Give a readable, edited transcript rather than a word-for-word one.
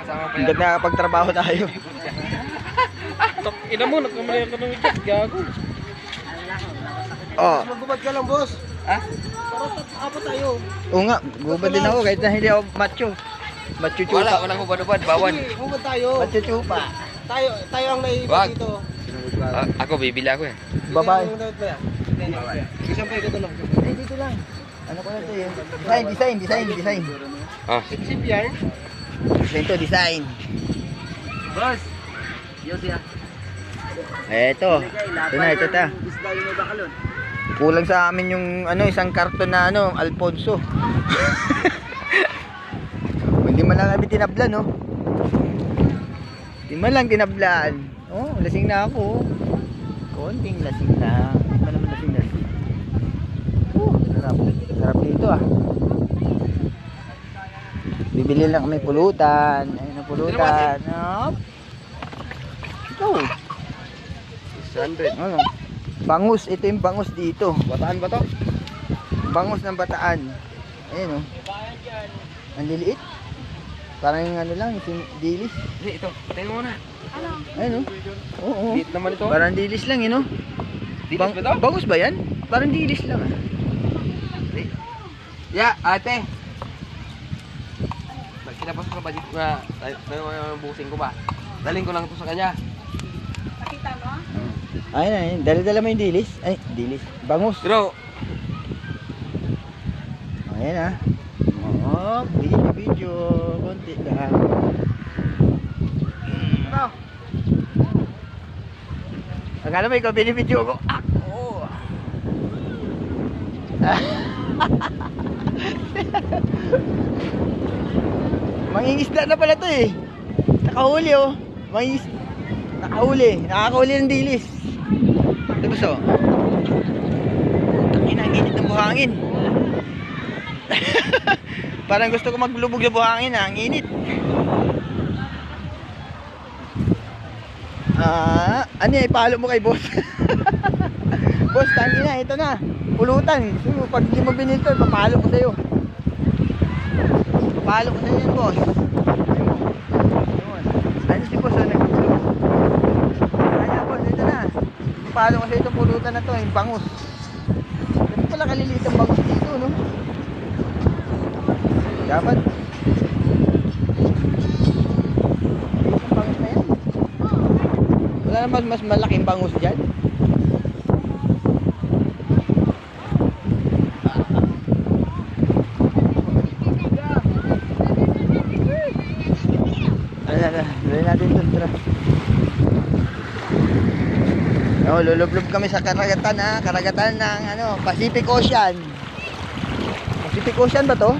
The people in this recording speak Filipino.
Hanggat nakapagtrabaho tayo. Ina mo, nagkamali ako ng ikat, gago. Oh. Magubad ka lang, boss. Ha? Para apa tayo. Oo nga, gubad din ako kahit na hindi ako macho. Macho chupa. Wala, walang hubad-hubad, bawan. Sige, gubad tayo. Macho chupa. Tayo ang naiba Wag. dito. Ako, bibili ako yan. Babae. Ang dapat ba yan? Isang pa ito lang. Ay, dito lang. Ano ko na ito yun? Design. Ah. Sip yarn. Ito, design. Boss. Yo siya. Ito ta. Isda yung may bakalon. Kulang sa amin yung isang karton na Alfonso. Hindi man lang kami tinablan, no? Hindi man lang tinablan. Oh, lasing na ako. Konting lasing na. Hindi man naman lasing. Sarap. Sarap dito, ah. Bibili lang kami pulutan. Ayun ang pulutan. Ito. 600. Ano? Bangus. Ito yung bangus dito. Bataan ba to? Bangus ng Bataan. Ayun, oh. Ang liliit. Parang yung lang, yung dilis. Hindi, ito. Patayin mo na. Ayun, oh. Oo. Liit naman ito. Parang dilis lang, yun, oh. Dilis ba to? Bangus ba yan? Parang dilis lang, ah. Ya, ate. Kinapos ko ba dito na busing ko ba? Daling ko lang ito sa kanya. Pakita mo? Ayun. Dala-dala mo yung dilis. Ay, dilis. Bangus. Pero, Ayan, ah. Oh, video. Konti lang. Akala mo ikaw binibidyo ko. Ako. Mangingisda na pala to eh. Nakahuli, oh. Nakahuli ng dilis. Ito gusto. Ang init ng buhangin. Parang gusto ko maglubog sa buhangin, ah. Ang init. Ano yan, ipahalo mo kay boss. Boss, tangina, ito na. Pulutan. So, pag di mo binito, papahalo ko sa'yo. Papahalo ko sa'yo yan, boss. Ano si boss, nagpulog. Kaya, boss, ito na. Papahalo ko sa'yo itong pulutan na to, yung bangus. Ganun pala kaliliit ang bangus dito, no? Dapat. Ang bangus na yan. Wala naman mas malaking bangus dyan. Dali natin ito, tara. Lulublob kami sa karagatan, ha. Karagatan ng Pacific Ocean. Pacific Ocean ba to?